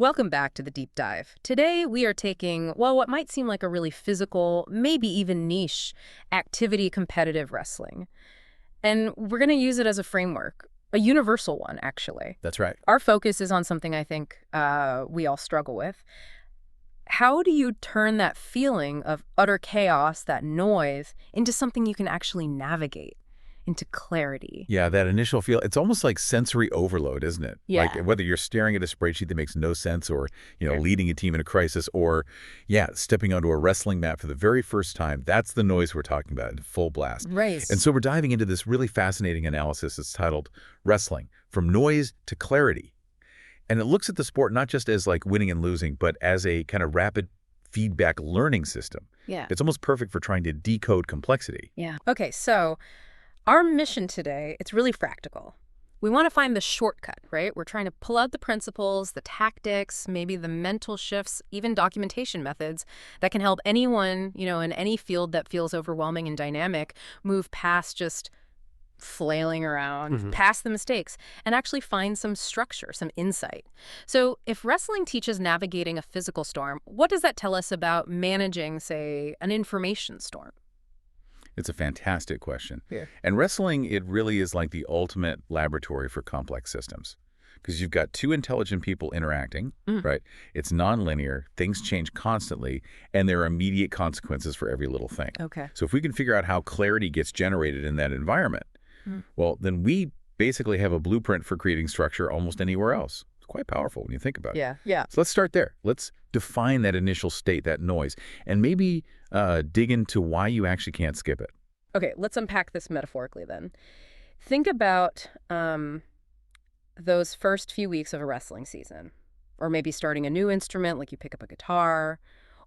Welcome back to the deep dive. Today we are taking, well, what might seem like a really physical, maybe even niche, activity competitive wrestling. And we're going to use it as a framework, a universal one, actually. That's right. Our focus is on something I think we all struggle with. How do you turn that feeling of utter chaos, that noise, into something you can actually navigate, into clarity? Yeah, that initial feel, it's almost like sensory overload, isn't it? Yeah. Like whether you're staring at a spreadsheet that makes no sense or, Sure. leading a team in a crisis or, stepping onto a wrestling mat for the very first time. That's the noise we're talking about in full blast. Right. And so we're diving into this really fascinating analysis. It's titled Wrestling, From Noise to Clarity. And it looks at the sport not just as like winning and losing, but as a kind of rapid feedback learning system. Yeah. It's almost perfect for trying to decode complexity. Yeah. Okay, so our mission today, it's really practical. We want to find the shortcut, right? We're trying to pull out the principles, the tactics, maybe the mental shifts, even documentation methods that can help anyone, in any field that feels overwhelming and dynamic, move past just flailing around, past the mistakes, and actually find some structure, some insight. So if wrestling teaches navigating a physical storm, what does that tell us about managing, say, an information storm? It's a fantastic question. Yeah. And wrestling, it really is like the ultimate laboratory for complex systems. Because you've got two intelligent people interacting, right? It's nonlinear, things change constantly, and there are immediate consequences for every little thing. Okay. So if we can figure out how clarity gets generated in that environment, well, then we basically have a blueprint for creating structure almost anywhere else. It's quite powerful when you think about it. Yeah. So let's start there. Let's define that initial state, that noise, and maybe dig into why you actually can't skip it. Okay, let's unpack this metaphorically then. Think about those first few weeks of a wrestling season, or maybe starting a new instrument, like you pick up a guitar,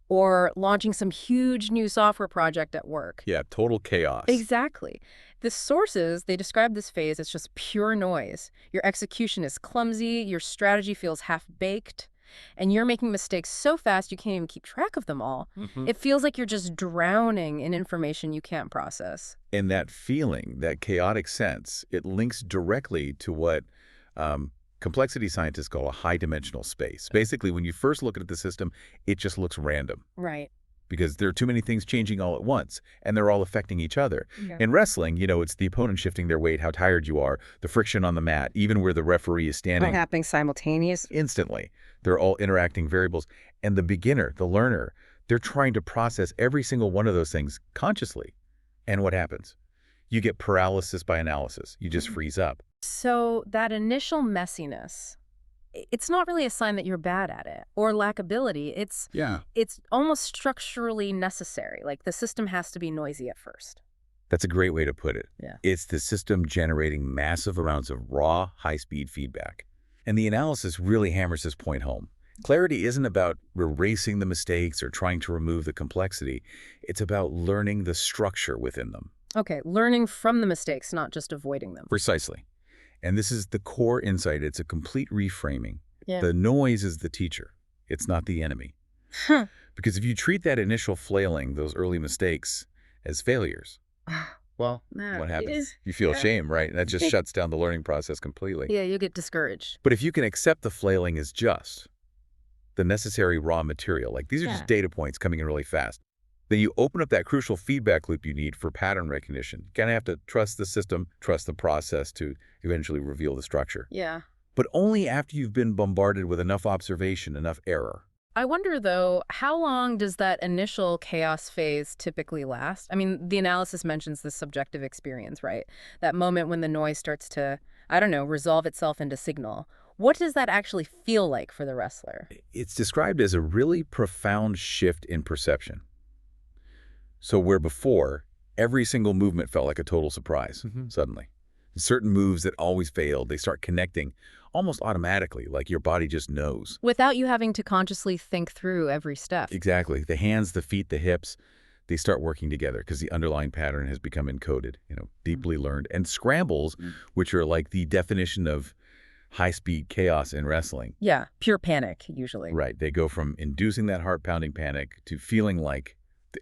or launching some huge new software project at work. Yeah, total chaos. Exactly. The sources, they describe this phase as just pure noise. Your execution is clumsy, your strategy feels half-baked, and you're making mistakes so fast you can't even keep track of them all. It feels like you're just drowning in information you can't process. And that feeling, that chaotic sense, it links directly to what complexity scientists call a high-dimensional space. Basically, when you first look at the system, it just looks random. Right. Because there are too many things changing all at once, and they're all affecting each other. Yeah. In wrestling, it's the opponent shifting their weight, how tired you are, the friction on the mat, even where the referee is standing. Happening simultaneously. Instantly. They're all interacting variables. And the beginner, the learner, they're trying to process every single one of those things consciously. And what happens? You get paralysis by analysis. You just freeze up. So that initial messiness, it's not really a sign that you're bad at it or lack ability. It's almost structurally necessary. Like the system has to be noisy at first. That's a great way to put it. Yeah. It's the system generating massive amounts of raw, high-speed feedback. And the analysis really hammers this point home. Clarity isn't about erasing the mistakes or trying to remove the complexity. It's about learning the structure within them. Okay, learning from the mistakes, not just avoiding them. Precisely. And this is the core insight. It's a complete reframing. Yeah. The noise is the teacher. It's not the enemy. Because if you treat that initial flailing, those early mistakes, as failures, well, what happens? You feel shame, right? That just shuts down the learning process completely. Yeah, you get discouraged. But if you can accept the flailing as just the necessary raw material, like these are just data points coming in really fast, then you open up that crucial feedback loop you need for pattern recognition. You kind of have to trust the system, trust the process to eventually reveal the structure. Yeah. But only after you've been bombarded with enough observation, enough error. I wonder, though, how long does that initial chaos phase typically last? I mean, the analysis mentions the subjective experience, right? That moment when the noise starts to, resolve itself into signal. What does that actually feel like for the wrestler? It's described as a really profound shift in perception. So where before, every single movement felt like a total surprise, suddenly. Certain moves that always failed, they start connecting almost automatically, like your body just knows. Without you having to consciously think through every step. Exactly. The hands, the feet, the hips, they start working together because the underlying pattern has become encoded, deeply learned. And scrambles, which are like the definition of high-speed chaos in wrestling. Yeah, pure panic, usually. Right. They go from inducing that heart-pounding panic to feeling like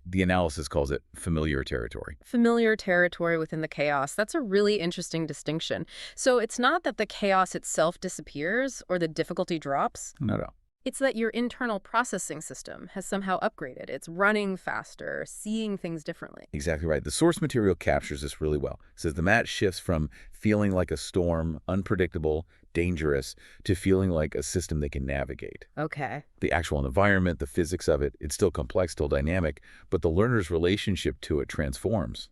the analysis calls it familiar territory. Familiar territory within the chaos. That's a really interesting distinction. So it's not that the chaos itself disappears or the difficulty drops? No. It's that your internal processing system has somehow upgraded. It's running faster, seeing things differently. Exactly right. The source material captures this really well. It says the match shifts from feeling like a storm, unpredictable, dangerous, to feeling like a system they can navigate. Okay. The actual environment, the physics of it, it's still complex, still dynamic, but the learner's relationship to it transforms.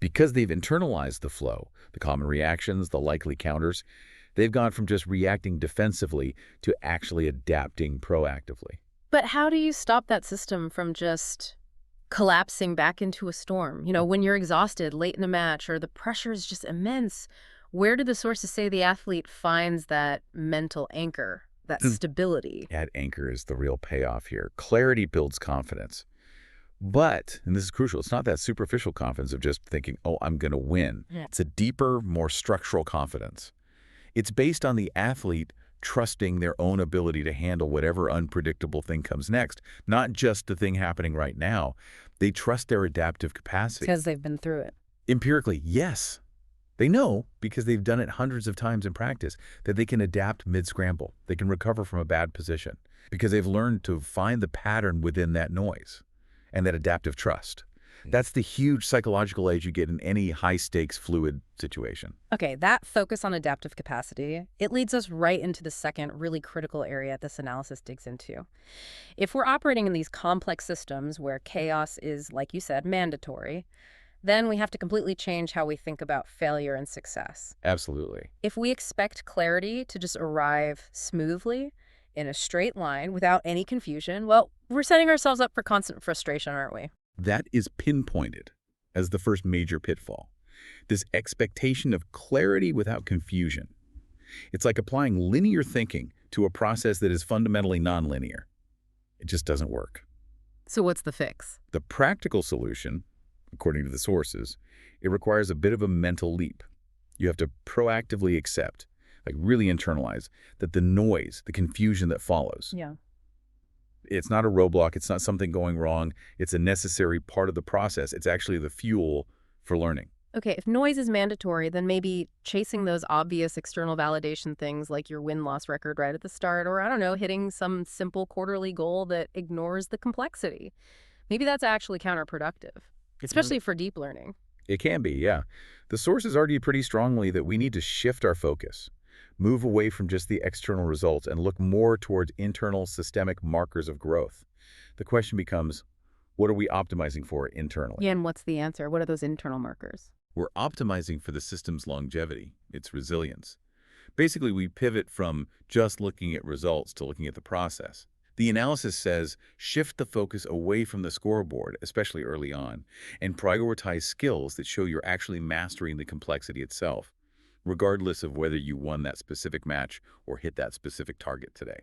Because they've internalized the flow, the common reactions, the likely counters, they've gone from just reacting defensively to actually adapting proactively. But how do you stop that system from just collapsing back into a storm? When you're exhausted late in a match or the pressure is just immense, where do the sources say the athlete finds that mental anchor, that stability? That anchor is the real payoff here. Clarity builds confidence. But, and this is crucial, it's not that superficial confidence of just thinking, oh, I'm going to win. Yeah. It's a deeper, more structural confidence. It's based on the athlete trusting their own ability to handle whatever unpredictable thing comes next, not just the thing happening right now. They trust their adaptive capacity. Because they've been through it. Empirically, yes. They know, because they've done it hundreds of times in practice, that they can adapt mid-scramble. They can recover from a bad position because they've learned to find the pattern within that noise and that adaptive trust. That's the huge psychological edge you get in any high-stakes fluid situation. Okay, that focus on adaptive capacity, it leads us right into the second really critical area this analysis digs into. If we're operating in these complex systems where chaos is, like you said, mandatory, then we have to completely change how we think about failure and success. Absolutely. If we expect clarity to just arrive smoothly in a straight line without any confusion, well, we're setting ourselves up for constant frustration, aren't we? That is pinpointed as the first major pitfall. This expectation of clarity without confusion. It's like applying linear thinking to a process that is fundamentally nonlinear. It just doesn't work. So what's the fix? The practical solution, according to the sources, it requires a bit of a mental leap. You have to proactively accept, like really internalize, that the noise, the confusion that follows, Yeah. it's not a roadblock, it's not something going wrong, it's a necessary part of the process. It's actually the fuel for learning. Okay, if noise is mandatory, then maybe chasing those obvious external validation things like your win-loss record right at the start, or I don't know, hitting some simple quarterly goal that ignores the complexity. Maybe that's actually counterproductive, especially for deep learning. It can be, yeah. The sources argue pretty strongly that we need to shift our focus, move away from just the external results and look more towards internal systemic markers of growth. The question becomes, what are we optimizing for internally? Yeah, and what's the answer? What are those internal markers? We're optimizing for the system's longevity, its resilience. Basically, we pivot from just looking at results to looking at the process. The analysis says shift the focus away from the scoreboard, especially early on, and prioritize skills that show you're actually mastering the complexity itself, regardless of whether you won that specific match or hit that specific target today.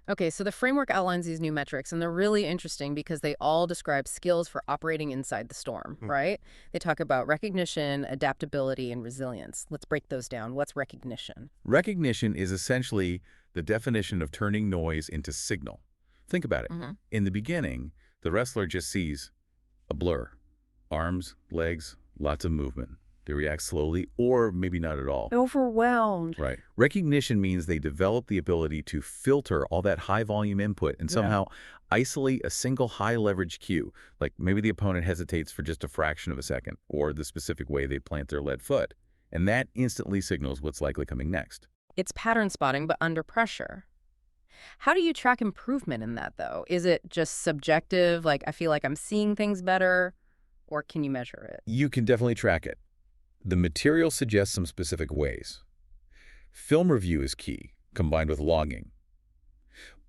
Okay, so the framework outlines these new metrics, and they're really interesting because they all describe skills for operating inside the storm, right? They talk about recognition, adaptability, and resilience. Let's break those down. What's recognition? Recognition is essentially the definition of turning noise into signal. Think about it. In the beginning, the wrestler just sees a blur. Arms, legs, lots of movement. They react slowly or maybe not at all. Overwhelmed. Right. Recognition means they develop the ability to filter all that high-volume input and somehow isolate a single high-leverage cue, like maybe the opponent hesitates for just a fraction of a second, or the specific way they plant their lead foot. And that instantly signals what's likely coming next. It's pattern spotting, but under pressure. How do you track improvement in that, though? Is it just subjective, like I feel like I'm seeing things better, or can you measure it? You can definitely track it. The material suggests some specific ways. Film review is key, combined with logging.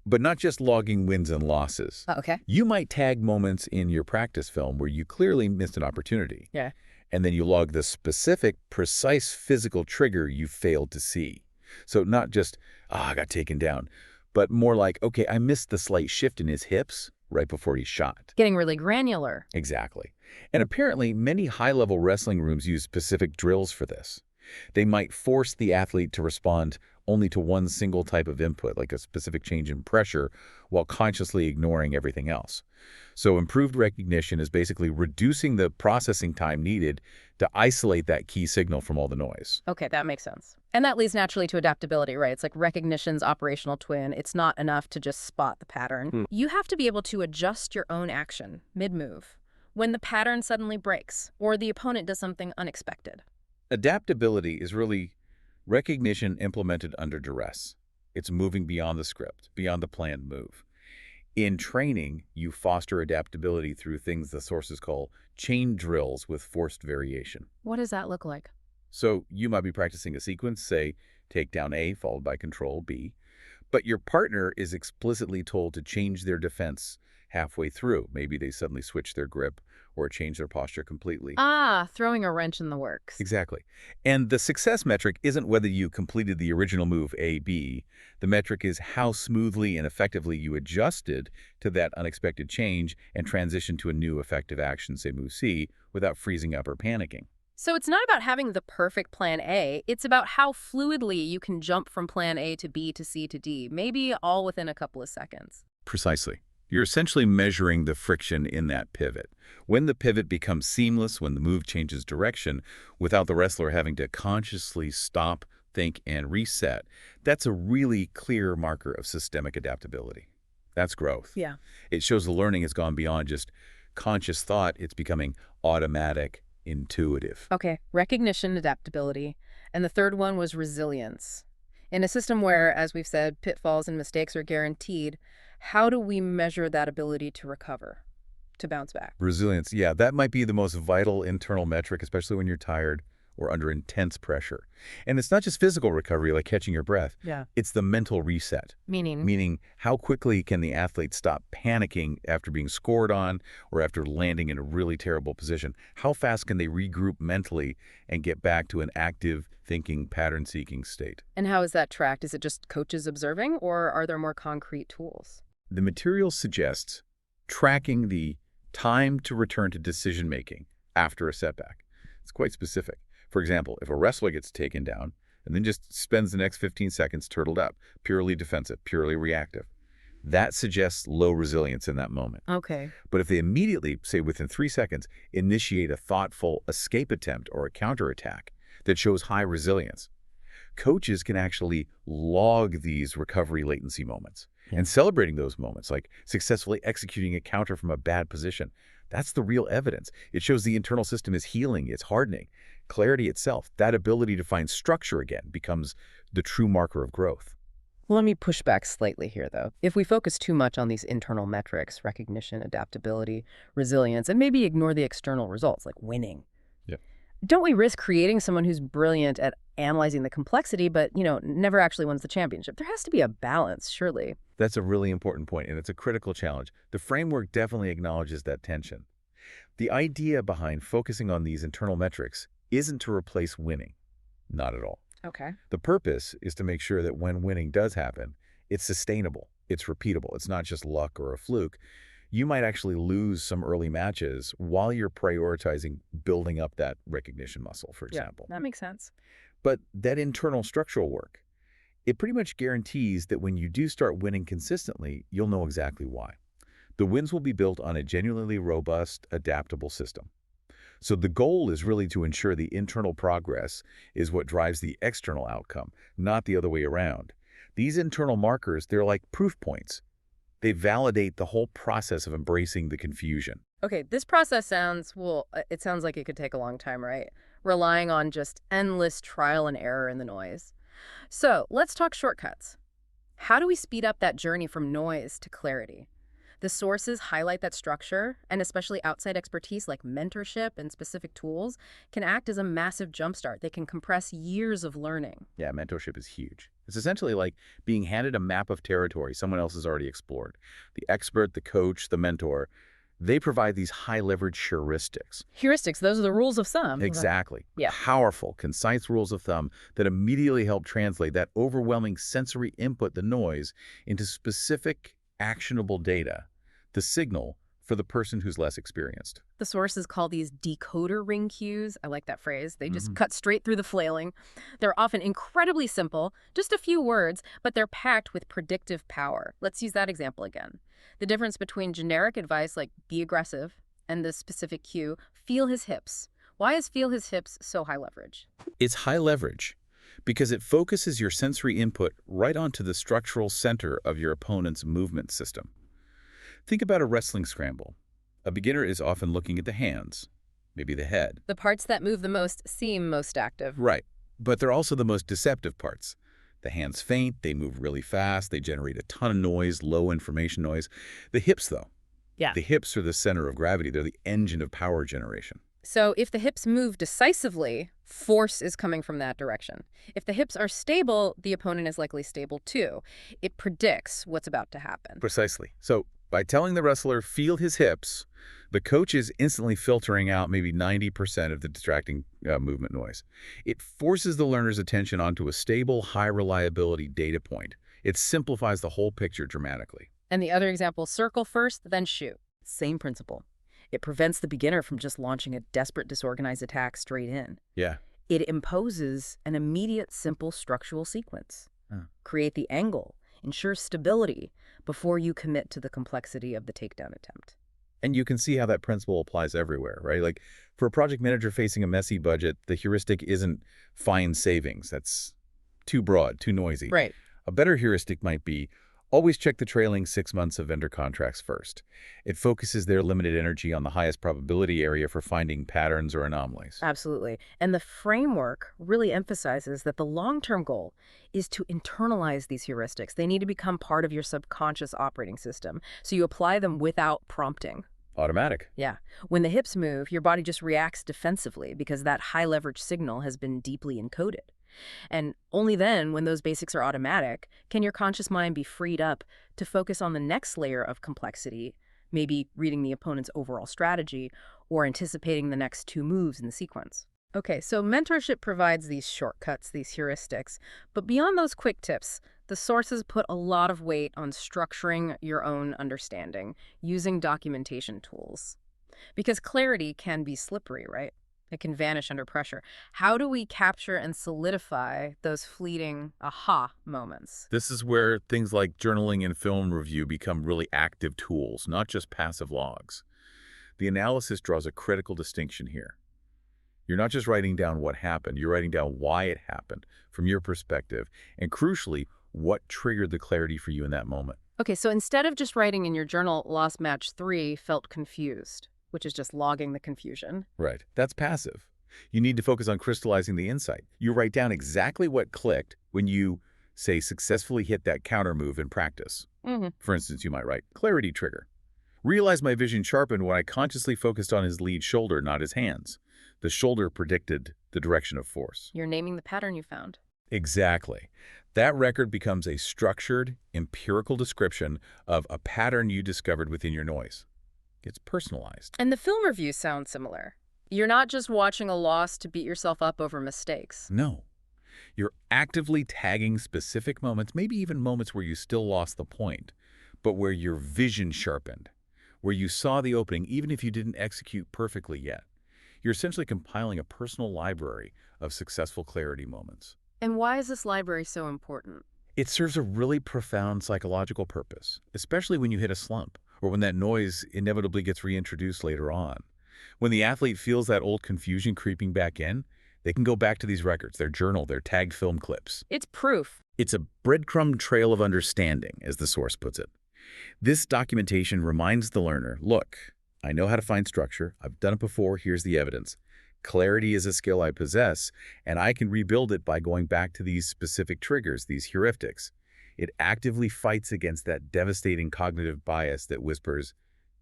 But not just logging wins and losses. Oh, okay. You might tag moments in your practice film where you clearly missed an opportunity. Yeah. And then you log the specific, precise physical trigger you failed to see. So not just, I got taken down, but more like, okay, I missed the slight shift in his hips right before he shot. Getting really granular. Exactly. And apparently, many high-level wrestling rooms use specific drills for this. They might force the athlete to respond only to one single type of input, like a specific change in pressure, while consciously ignoring everything else. So improved recognition is basically reducing the processing time needed to isolate that key signal from all the noise. Okay, that makes sense. And that leads naturally to adaptability, right? It's like recognition's operational twin. It's not enough to just spot the pattern. You have to be able to adjust your own action mid-move when the pattern suddenly breaks or the opponent does something unexpected. Adaptability is really recognition implemented under duress. It's moving beyond the script, beyond the planned move. In training, you foster adaptability through things the sources call chain drills with forced variation. What does that look like? So you might be practicing a sequence, say, takedown A followed by control B, but your partner is explicitly told to change their defense halfway through. Maybe they suddenly switch their grip or change their posture completely. Ah, throwing a wrench in the works. Exactly. And the success metric isn't whether you completed the original move A, B. The metric is how smoothly and effectively you adjusted to that unexpected change and transitioned to a new effective action, say move C, without freezing up or panicking. So it's not about having the perfect plan A, it's about how fluidly you can jump from plan A to B to C to D, maybe all within a couple of seconds. Precisely. You're essentially measuring the friction in that pivot. When the pivot becomes seamless, when the move changes direction, without the wrestler having to consciously stop, think, and reset, that's a really clear marker of systemic adaptability. That's growth. Yeah. It shows the learning has gone beyond just conscious thought. It's becoming automatic, intuitive. Okay, recognition, adaptability. And the third one was resilience. In a system where, as we've said, pitfalls and mistakes are guaranteed, how do we measure that ability to recover, to bounce back? Resilience, yeah, that might be the most vital internal metric, especially when you're tired or under intense pressure. And it's not just physical recovery, like catching your breath. Yeah. It's the mental reset, Meaning? meaning how quickly can the athlete stop panicking after being scored on or after landing in a really terrible position? How fast can they regroup mentally and get back to an active, thinking, pattern-seeking state? And how is that tracked? Is it just coaches observing, or are there more concrete tools? The material suggests tracking the time to return to decision-making after a setback. It's quite specific. For example, if a wrestler gets taken down and then just spends the next 15 seconds turtled up, purely defensive, purely reactive, that suggests low resilience in that moment. Okay. But if they immediately, say within 3 seconds, initiate a thoughtful escape attempt or a counterattack that shows high resilience, coaches can actually log these recovery latency moments. Yeah. And celebrating those moments, like successfully executing a counter from a bad position, that's the real evidence. It shows the internal system is healing, it's hardening. Clarity itself, that ability to find structure again, becomes the true marker of growth. Well, let me push back slightly here, though. If we focus too much on these internal metrics, recognition, adaptability, resilience, and maybe ignore the external results, like winning, Yeah. don't we risk creating someone who's brilliant at analyzing the complexity, but, never actually wins the championship? There has to be a balance, surely. That's a really important point, and it's a critical challenge. The framework definitely acknowledges that tension. The idea behind focusing on these internal metrics isn't to replace winning. Not at all. Okay. The purpose is to make sure that when winning does happen, it's sustainable, it's repeatable, it's not just luck or a fluke. You might actually lose some early matches while you're prioritizing building up that recognition muscle, for example. That makes sense. But that internal structural work, it pretty much guarantees that when you do start winning consistently, you'll know exactly why. The wins will be built on a genuinely robust, adaptable system. So the goal is really to ensure the internal progress is what drives the external outcome, not the other way around. These internal markers, they're like proof points. They validate the whole process of embracing the confusion. Okay, this process sounds like it could take a long time, right? Relying on just endless trial and error in the noise. So let's talk shortcuts. How do we speed up that journey from noise to clarity? The sources highlight that structure, and especially outside expertise like mentorship and specific tools can act as a massive jumpstart. They can compress years of learning. Yeah, mentorship is huge. It's essentially like being handed a map of territory someone else has already explored. The expert, the coach, the mentor, they provide these high-leverage heuristics. Heuristics, those are the rules of thumb. Exactly. Yeah. Powerful, concise rules of thumb that immediately help translate that overwhelming sensory input, the noise, into specific, actionable data, the signal for the person who's less experienced. The sources call these decoder ring cues. I like that phrase. They just Hmm. cut straight through the flailing. They're often incredibly simple, just a few words, but they're packed with predictive power. Let's use that example again. The difference between generic advice like be aggressive and the specific cue, feel his hips. Why is feel his hips so high leverage? It's high leverage because it focuses your sensory input right onto the structural center of your opponent's movement system. Think about a wrestling scramble. A beginner is often looking at the hands, maybe the head. The parts that move the most seem most active. Right. But they're also the most deceptive parts. The hands faint, they move really fast, they generate a ton of noise, low information noise. The hips, though. Yeah. The hips are the center of gravity. They're the engine of power generation. So if the hips move decisively, force is coming from that direction. If the hips are stable, the opponent is likely stable too. It predicts what's about to happen. Precisely. So by telling the wrestler, feel his hips, the coach is instantly filtering out maybe 90% of the distracting movement noise. It forces the learner's attention onto a stable, high-reliability data point. It simplifies the whole picture dramatically. And the other example, circle first, then shoot. Same principle. It prevents the beginner from just launching a desperate, disorganized attack straight in. Yeah. It imposes an immediate, simple structural sequence. Create the angle, ensure stability before you commit to the complexity of the takedown attempt. And you can see how that principle applies everywhere, right? Like for a project manager facing a messy budget, the heuristic isn't find savings. That's too broad, too noisy. Right. A better heuristic might be always check the trailing 6 months of vendor contracts first. It focuses their limited energy on the highest probability area for finding patterns or anomalies. Absolutely. And the framework really emphasizes that the long-term goal is to internalize these heuristics. They need to become part of your subconscious operating system, so you apply them without prompting. Automatic. Yeah. When the hips move, your body just reacts defensively because that high-leverage signal has been deeply encoded. And only then, when those basics are automatic, can your conscious mind be freed up to focus on the next layer of complexity, maybe reading the opponent's overall strategy or anticipating the next two moves in the sequence. Okay, so mentorship provides these shortcuts, these heuristics, but beyond those quick tips, the sources put a lot of weight on structuring your own understanding using documentation tools. Because clarity can be slippery, right? It can vanish under pressure. How do we capture and solidify those fleeting aha moments? This is where things like journaling and film review become really active tools, not just passive logs. The analysis draws a critical distinction here. You're not just writing down what happened, you're writing down why it happened from your perspective, and crucially, what triggered the clarity for you in that moment. Okay, so instead of just writing in your journal, lost match 3, felt confused, which is just logging the confusion. Right. That's passive. You need to focus on crystallizing the insight. You write down exactly what clicked when you, say, successfully hit that counter move in practice. For instance, you might write, clarity trigger. Realized my vision sharpened when I consciously focused on his lead shoulder, not his hands. The shoulder predicted the direction of force. You're naming the pattern you found. Exactly. That record becomes a structured, empirical description of a pattern you discovered within your noise. It's personalized. And the film reviews sound similar. You're not just watching a loss to beat yourself up over mistakes. No. You're actively tagging specific moments, maybe even moments where you still lost the point, but where your vision sharpened, where you saw the opening even if you didn't execute perfectly yet. You're essentially compiling a personal library of successful clarity moments. And why is this library so important? It serves a really profound psychological purpose, especially when you hit a slump or when that noise inevitably gets reintroduced later on. When the athlete feels that old confusion creeping back in, they can go back to these records, their journal, their tagged film clips. It's proof. It's a breadcrumb trail of understanding, as the source puts it. This documentation reminds the learner, look, I know how to find structure. I've done it before. Here's the evidence. Clarity is a skill I possess, and I can rebuild it by going back to these specific triggers, these heuristics. It actively fights against that devastating cognitive bias that whispers,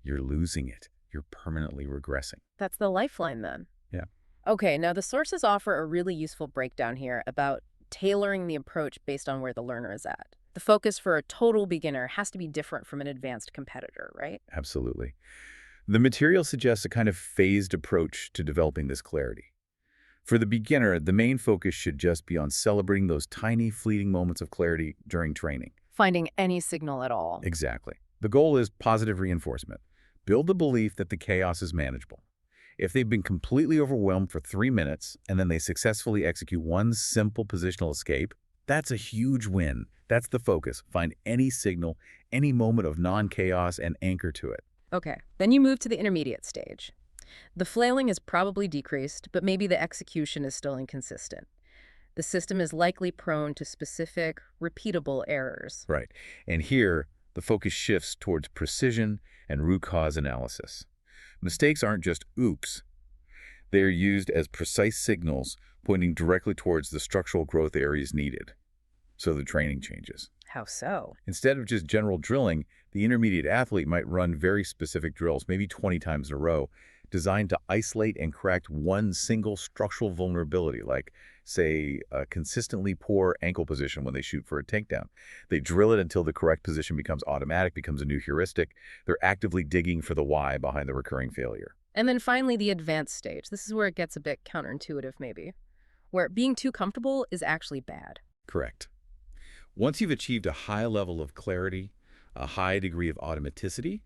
you're losing it. You're permanently regressing. That's the lifeline then. Yeah. Okay, now the sources offer a really useful breakdown here about tailoring the approach based on where the learner is at. The focus for a total beginner has to be different from an advanced competitor, right? Absolutely. The material suggests a kind of phased approach to developing this clarity. For the beginner, the main focus should just be on celebrating those tiny, fleeting moments of clarity during training. Finding any signal at all. Exactly. The goal is positive reinforcement. Build the belief that the chaos is manageable. If they've been completely overwhelmed for 3 minutes and then they successfully execute one simple positional escape, that's a huge win. That's the focus. Find any signal, any moment of non-chaos and anchor to it. Okay, then you move to the intermediate stage. The flailing is probably decreased, but maybe the execution is still inconsistent. The system is likely prone to specific, repeatable errors. Right. And here, the focus shifts towards precision and root cause analysis. Mistakes aren't just oops. They are used as precise signals pointing directly towards the structural growth areas needed. So the training changes. How so? Instead of just general drilling, the intermediate athlete might run very specific drills, maybe 20 times in a row, designed to isolate and correct one single structural vulnerability, like, say, a consistently poor ankle position when they shoot for a takedown. They drill it until the correct position becomes automatic, becomes a new heuristic. They're actively digging for the why behind the recurring failure. And then finally, the advanced stage. This is where it gets a bit counterintuitive, maybe, where being too comfortable is actually bad. Correct. Once you've achieved a high level of clarity, a high degree of automaticity,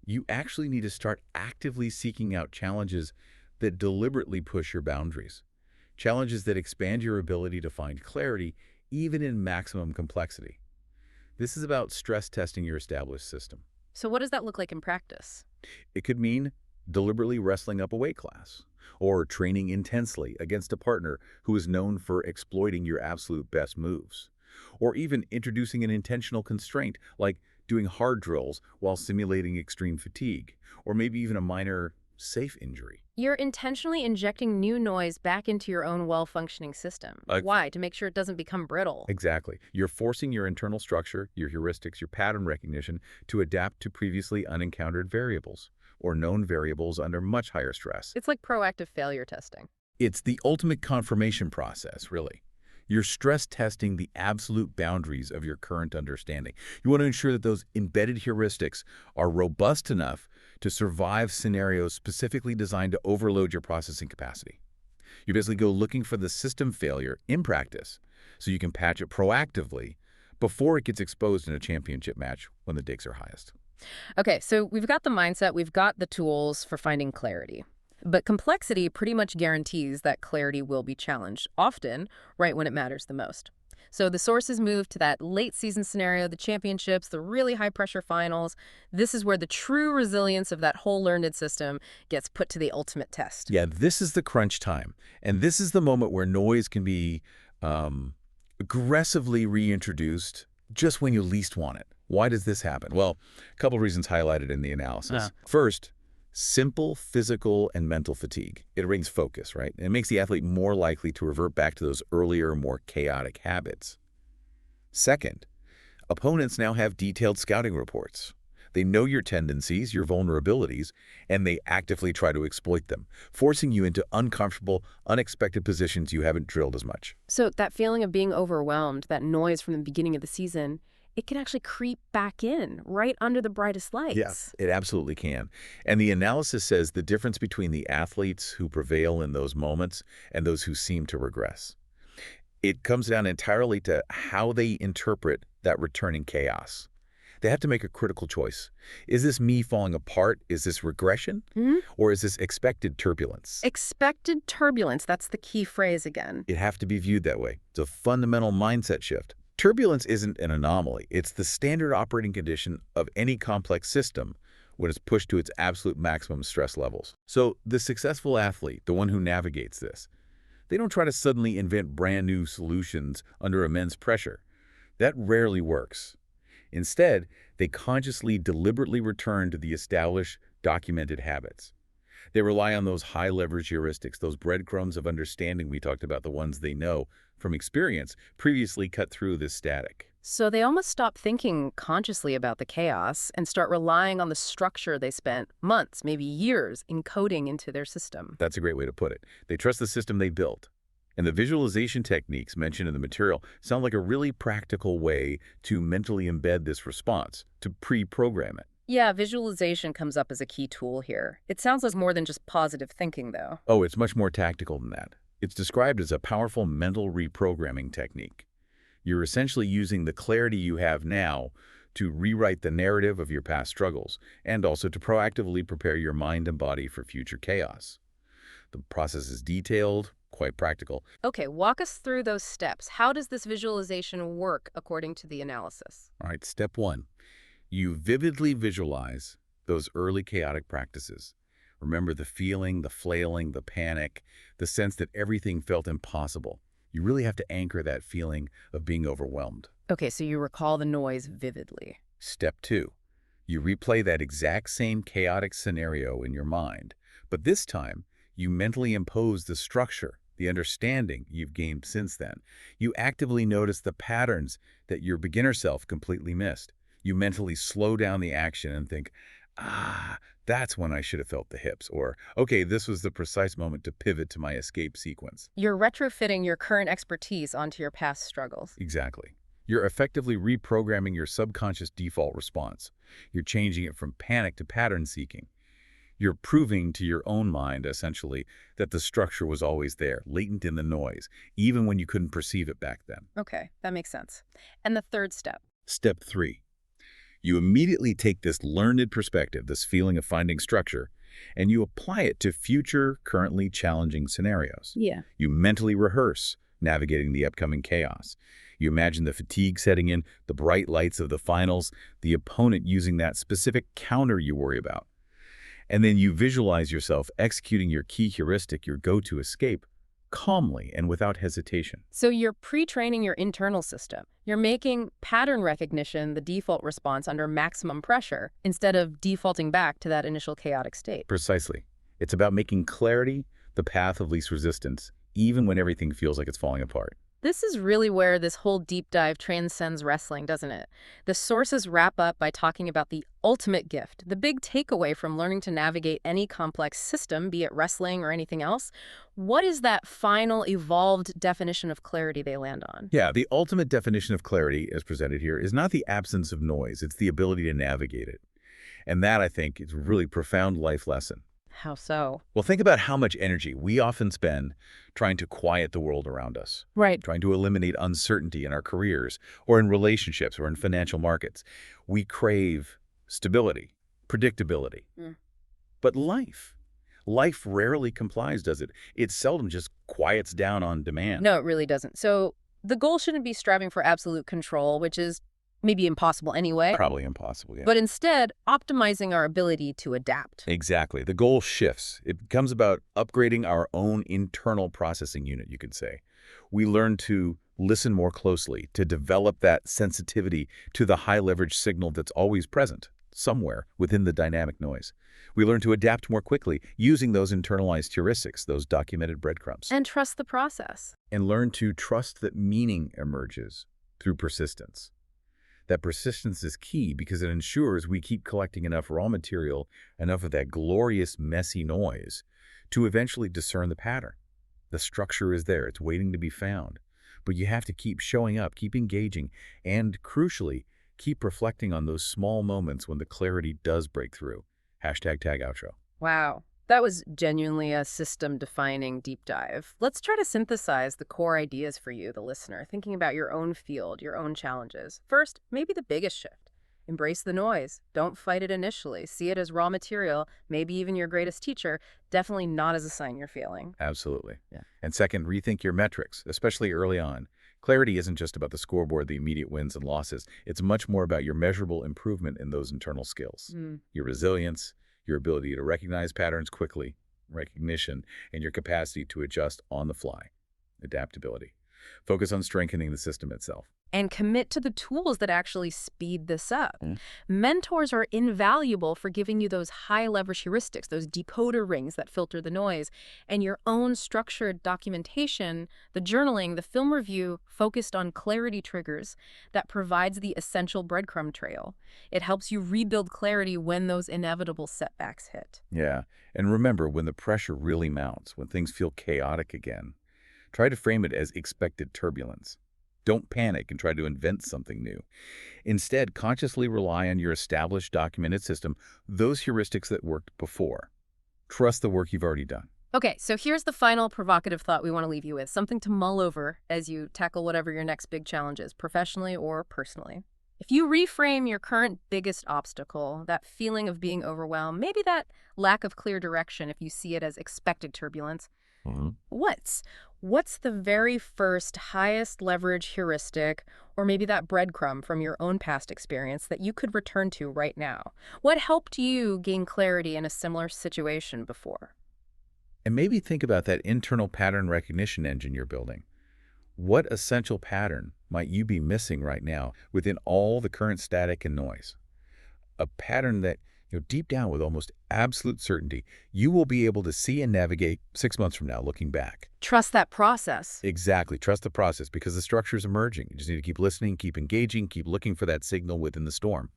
you actually need to start actively seeking out challenges that deliberately push your boundaries. Challenges that expand your ability to find clarity, even in maximum complexity. This is about stress testing your established system. So what does that look like in practice? It could mean deliberately wrestling up a weight class, or training intensely against a partner who is known for exploiting your absolute best moves, or even introducing an intentional constraint like doing hard drills while simulating extreme fatigue, or maybe even a minor safe injury. You're intentionally injecting new noise back into your own well-functioning system. Why? To make sure it doesn't become brittle. Exactly. You're forcing your internal structure, your heuristics, your pattern recognition to adapt to previously unencountered variables, or known variables under much higher stress. It's like proactive failure testing. It's the ultimate confirmation process, really. You're stress testing the absolute boundaries of your current understanding. You want to ensure that those embedded heuristics are robust enough to survive scenarios specifically designed to overload your processing capacity. You basically go looking for the system failure in practice so you can patch it proactively before it gets exposed in a championship match when the stakes are highest. Okay, so we've got the mindset, we've got the tools for finding clarity. But complexity pretty much guarantees that clarity will be challenged, often right when it matters the most. So the sources move to that late season scenario, the championships, the really high pressure finals. This is where the true resilience of that whole learned system gets put to the ultimate test. Yeah, this is the crunch time. And this is the moment where noise can be aggressively reintroduced just when you least want it. Why does this happen? Well, a couple of reasons highlighted in the analysis. First, simple physical and mental fatigue. It brings focus, right? It makes the athlete more likely to revert back to those earlier, more chaotic habits. Second, opponents now have detailed scouting reports. They know your tendencies, your vulnerabilities, and they actively try to exploit them, forcing you into uncomfortable, unexpected positions you haven't drilled as much. So that feeling of being overwhelmed, that noise from the beginning of the season, it can actually creep back in right under the brightest lights. Yes, it absolutely can. And the analysis says the difference between the athletes who prevail in those moments and those who seem to regress. It comes down entirely to how they interpret that returning chaos. They have to make a critical choice. Is this me falling apart? Is this regression? Or is this expected turbulence? Expected turbulence, that's the key phrase again. It have to be viewed that way. It's a fundamental mindset shift. Turbulence isn't an anomaly. It's the standard operating condition of any complex system when it's pushed to its absolute maximum stress levels. So the successful athlete, the one who navigates this, they don't try to suddenly invent brand new solutions under immense pressure. That rarely works. Instead, they consciously, deliberately return to the established, documented habits. They rely on those high-leverage heuristics, those breadcrumbs of understanding we talked about, the ones they know from experience previously cut through this static. So they almost stop thinking consciously about the chaos and start relying on the structure they spent months, maybe years, encoding into their system. That's a great way to put it. They trust the system they built. And the visualization techniques mentioned in the material sound like a really practical way to mentally embed this response, to pre-program it. Yeah, visualization comes up as a key tool here. It sounds like more than just positive thinking, though. Oh, it's much more tactical than that. It's described as a powerful mental reprogramming technique. You're essentially using the clarity you have now to rewrite the narrative of your past struggles, and also to proactively prepare your mind and body for future chaos. The process is detailed, quite practical. Okay, walk us through those steps. How does this visualization work according to the analysis? All right, step one, you vividly visualize those early chaotic practices. Remember the feeling, the flailing, the panic, the sense that everything felt impossible. You really have to anchor that feeling of being overwhelmed. Okay, so you recall the noise vividly. Step two, you replay that exact same chaotic scenario in your mind, but this time you mentally impose the structure, the understanding you've gained since then. You actively notice the patterns that your beginner self completely missed. You mentally slow down the action and think, that's when I should have felt the hips, or, okay, this was the precise moment to pivot to my escape sequence. You're retrofitting your current expertise onto your past struggles. Exactly. You're effectively reprogramming your subconscious default response. You're changing it from panic to pattern seeking. You're proving to your own mind, essentially, that the structure was always there, latent in the noise, even when you couldn't perceive it back then. Okay, that makes sense. And the third step? Step three, you immediately take this learned perspective, this feeling of finding structure, and you apply it to future, currently challenging scenarios. Yeah. You mentally rehearse navigating the upcoming chaos. You imagine the fatigue setting in, the bright lights of the finals, the opponent using that specific counter you worry about. And then you visualize yourself executing your key heuristic, your go-to escape, calmly and without hesitation. So you're pre-training your internal system. You're making pattern recognition the default response under maximum pressure instead of defaulting back to that initial chaotic state. Precisely. It's about making clarity the path of least resistance, even when everything feels like it's falling apart. This is really where this whole deep dive transcends wrestling, doesn't it? The sources wrap up by talking about the ultimate gift, the big takeaway from learning to navigate any complex system, be it wrestling or anything else. What is that final evolved definition of clarity they land on? Yeah, the ultimate definition of clarity, as presented here, is not the absence of noise. It's the ability to navigate it. And that, I think, is a really profound life lesson. How so? Well, think about how much energy we often spend trying to quiet the world around us, Right. trying to eliminate uncertainty in our careers or in relationships or in financial markets. We crave stability, predictability. Mm. But life rarely complies, does it? It seldom just quiets down on demand. No, it really doesn't. So the goal shouldn't be striving for absolute control, which is maybe impossible anyway, Probably impossible, yeah. but instead optimizing our ability to adapt. Exactly. The goal shifts. It becomes about upgrading our own internal processing unit, you could say. We learn to listen more closely, to develop that sensitivity to the high-leverage signal that's always present somewhere within the dynamic noise. We learn to adapt more quickly using those internalized heuristics, those documented breadcrumbs. And trust the process. And learn to trust that meaning emerges through persistence. That persistence is key because it ensures we keep collecting enough raw material, enough of that glorious, messy noise, to eventually discern the pattern. The structure is there. It's waiting to be found. But you have to keep showing up, keep engaging, and crucially, keep reflecting on those small moments when the clarity does break through. #tag outro. Wow. That was genuinely a system-defining deep dive. Let's try to synthesize the core ideas for you, the listener, thinking about your own field, your own challenges. First, maybe the biggest shift. Embrace the noise. Don't fight it initially. See it as raw material, maybe even your greatest teacher, definitely not as a sign you're failing. Absolutely. Yeah. And second, rethink your metrics, especially early on. Clarity isn't just about the scoreboard, the immediate wins and losses. It's much more about your measurable improvement in those internal skills. Your resilience, your ability to recognize patterns quickly, recognition, and your capacity to adjust on the fly, adaptability. Focus on strengthening the system itself. And commit to the tools that actually speed this up. Mentors are invaluable for giving you those high-leverage heuristics, those decoder rings that filter the noise, and your own structured documentation, the journaling, the film review focused on clarity triggers that provides the essential breadcrumb trail. It helps you rebuild clarity when those inevitable setbacks hit. Yeah, and remember, when the pressure really mounts, when things feel chaotic again, try to frame it as expected turbulence. Don't panic and try to invent something new. Instead, consciously rely on your established documented system, those heuristics that worked before. Trust the work you've already done. Okay, so here's the final provocative thought we want to leave you with, something to mull over as you tackle whatever your next big challenge is, professionally or personally. If you reframe your current biggest obstacle, that feeling of being overwhelmed, maybe that lack of clear direction if you see it as expected turbulence, Mhm. what's what's the very first highest leverage heuristic or maybe that breadcrumb from your own past experience that you could return to right now? What helped you gain clarity in a similar situation before? And maybe think about that internal pattern recognition engine you're building. What essential pattern might you be missing right now within all the current static and noise? A pattern that, deep down with almost absolute certainty, you will be able to see and navigate 6 months from now looking back. Trust that process. Exactly. Trust the process because the structure is emerging. You just need to keep listening, keep engaging, keep looking for that signal within the storm.